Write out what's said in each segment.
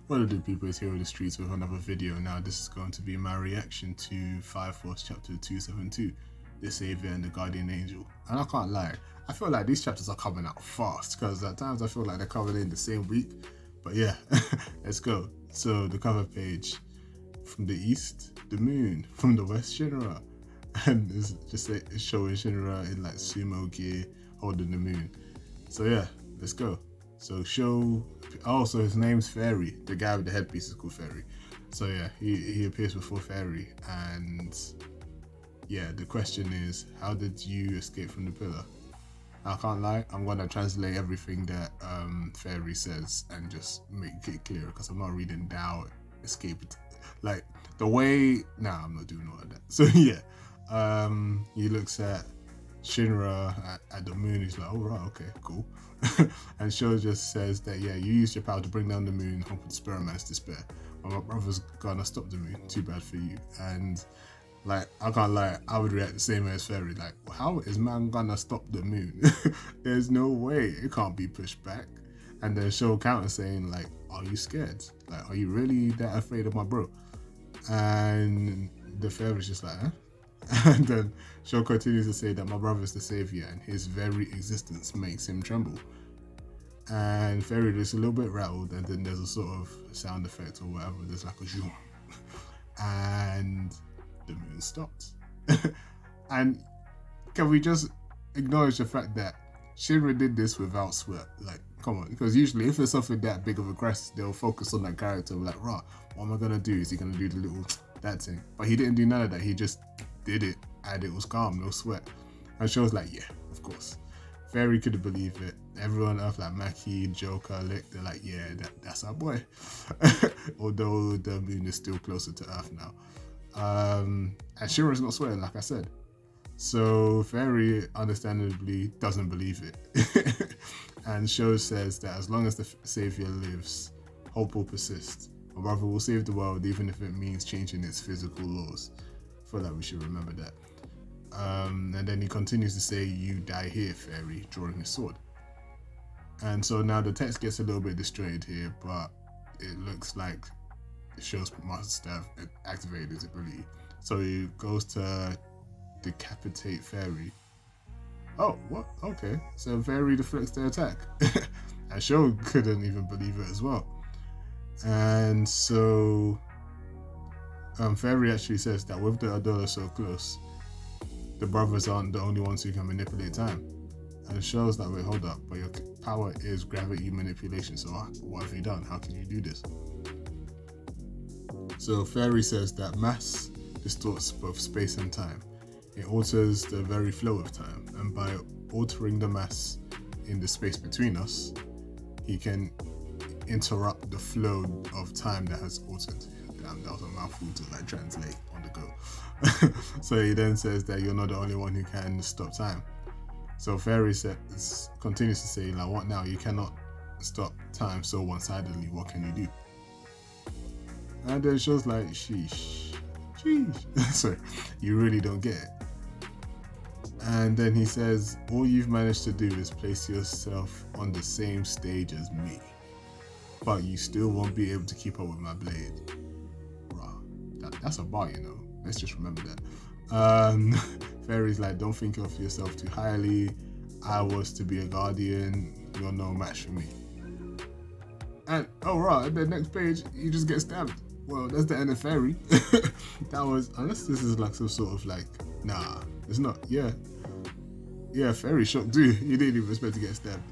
What do people is here in the streets with another video. Now this is going to be my reaction to Fire Force chapter 272, the Saviour and the Guardian Angel. And I can't lie, I feel like these chapters are coming out fast because at times I feel like they're coming in the same week. But yeah, let's go. So the cover page, from the east, the moon, from the west, Shinra. And it's just showing Shinra in like sumo gear holding the moon. So yeah, let's go. So so his name's Fairy. The guy with the headpiece is called Fairy. So yeah, he appears before Fairy, and yeah, the question is, how did you escape from the pillar? I can't lie, I'm gonna translate everything that Fairy says and just make it clear because I'm not reading Thou escaped. Like the way, nah, I'm not doing all of that. So yeah, he looks at Shinra at the moon. He's like, oh right, okay, cool. And Sho just says that yeah, you used your power to bring down the moon, hoping to spare a man's despair. But my brother's gonna stop the moon. Too bad for you. And like, I can't lie, I would react the same way as Fairy. Like, how is man gonna stop the moon? There's no way it can't be pushed back. And then Sho counter saying like, are you scared? Like, are you really that afraid of my bro? And the Fairy's just like, huh? And then Sho continues to say that my brother is the Saviour and his very existence makes him tremble. And Fairy looks a little bit rattled, and then there's a sort of sound effect or whatever. There's like a zoom, and the moon stopped. And can we just acknowledge the fact that Shinra did this without sweat? Like, come on, because usually if it's something that big of a crest, they'll focus on that character. Like, right, what am I gonna do? Is he gonna do the little that thing? But he didn't do none of that. He just did it, and it was calm, no sweat. And she was like, yeah, of course. Fairy couldn't believe it. Everyone else, like Maki, Joker, Lick, they're like, yeah, that's our boy. Although the moon is still closer to Earth now. And Shira's not sweating, like I said. So Fairy understandably doesn't believe it. And Sho says that as long as the Saviour lives, hope will persist. My brother will save the world even if it means changing its physical laws. I feel like we should remember that. And then he continues to say, you die here, Fairy, drawing his sword. And so now the text gets a little bit distorted here, but it looks like the show must have activated his ability. So he goes to decapitate Fairy. Oh, what? Okay. So Fairy deflects the attack. And Sho couldn't even believe it as well. And so Fairy actually says that with the Adola so close, the brothers aren't the only ones who can manipulate time. And it shows that, wait, hold up, but your power is gravity manipulation, so what have you done? How can you do this? So Fairy says that mass distorts both space and time. It alters the very flow of time, and by altering the mass in the space between us, he can interrupt the flow of time that has altered. Damn, that was a mouthful to like translate on the go. So he then says that you're not the only one who can stop time. So Fairy continues to say, like, what now? You cannot stop time so one-sidedly. What can you do? And then Show's like, sheesh. Sorry, you really don't get it. And then he says, all you've managed to do is place yourself on the same stage as me, but you still won't be able to keep up with my blade. Bruh, that's a bar, you know. Let's just remember that. Fairy's like, don't think of yourself too highly. I was to be a guardian. You're no match for me. And oh right, at the next page, you just get stabbed. Well, that's the end of Fairy. That was, unless this is like some sort of like, nah, it's not. Yeah, Fairy shocked too. He didn't even expect to get stabbed.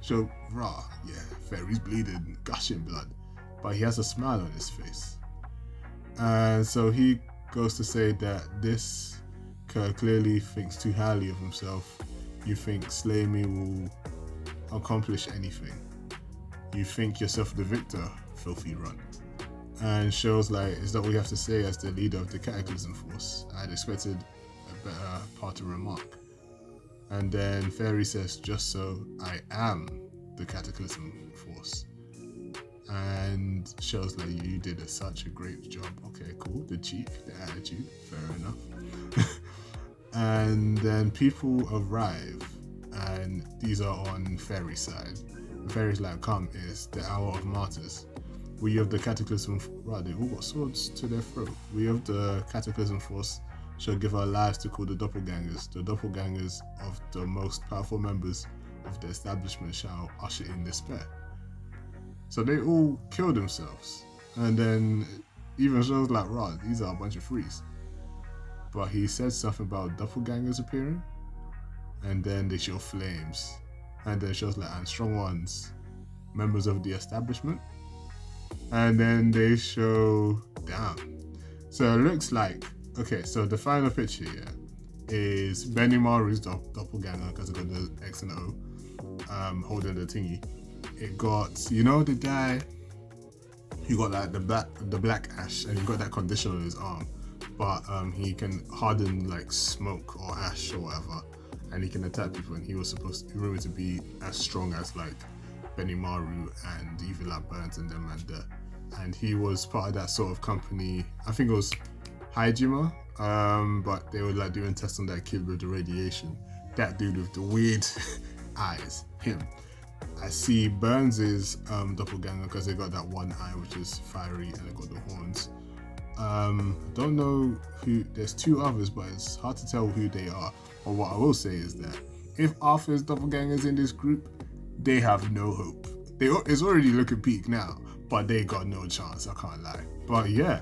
So raw, yeah, Fairy's bleeding, gushing blood, but he has a smile on his face. And so he goes to say that this clearly thinks too highly of himself. You think slaying me will accomplish anything. You think yourself the victor, filthy runt. And Show's like, is that what you have to say as the leader of the Cataclysm Force? I'd expected a better part to remark. And then Fairy says, just so, I am the Cataclysm Force. And Show's like, you did such a great job. Okay, cool. The cheek, the attitude, fair enough. And then people arrive, and these are on Fairy's side. Fairy's like, come, it's the hour of martyrs. We of the Cataclysm, right, they all got swords to their throat. We of the Cataclysm Force shall give our lives to call the doppelgangers of the most powerful members of the establishment shall usher in despair. So they all kill themselves. And then even shows like, right, these are a bunch of freaks. But he said something about doppelgangers appearing, and then they show flames. And then shows like, and strong ones, members of the establishment. And then they show, damn. So it looks like, okay, so the final picture here is Benimaru's doppelganger, because it got the X and O, holding the thingy. It got, you know, the guy who got like the black ash, and he got that condition on his arm, but he can harden like smoke or ash or whatever, and he can attack people. And he was rumored to be as strong as like Benimaru and even like Burns and them, and he was part of that sort of company. I think it was Hajima, but they were like doing tests on that kid with the radiation. That dude with the weird eyes, him. I see Burns' doppelganger because they got that one eye which is fiery, and they got the horns. Don't know who. There's two others, but it's hard to tell who they are. But what I will say is that if Arthur's doppelgangers in this group, they have no hope. It's already looking peak now, but they got no chance, I can't lie. But yeah,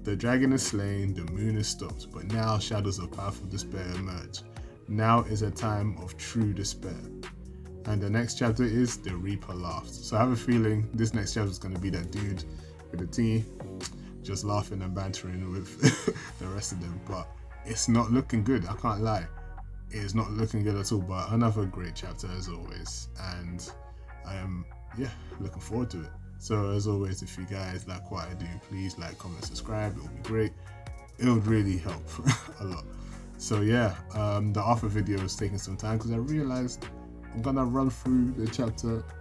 the dragon is slain, the moon is stopped, but now shadows of powerful despair emerge. Now is a time of true despair. And the next chapter is The Reaper Laughs. So I have a feeling this next chapter is going to be that dude with the tea, just laughing and bantering with the rest of them. But it's not looking good, I can't lie. It's not looking good at all, but another great chapter as always. And I am, looking forward to it. So as always, if you guys like what I do, please like, comment, subscribe. It would be great. It would really help a lot. So yeah, the Arthur video is taking some time because I realized I'm gonna run through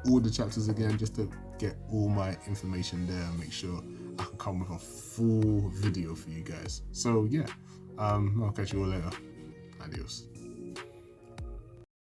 all the chapters again, just to get all my information there and make sure I can come with a full video for you guys. So yeah, I'll catch you all later. Adios.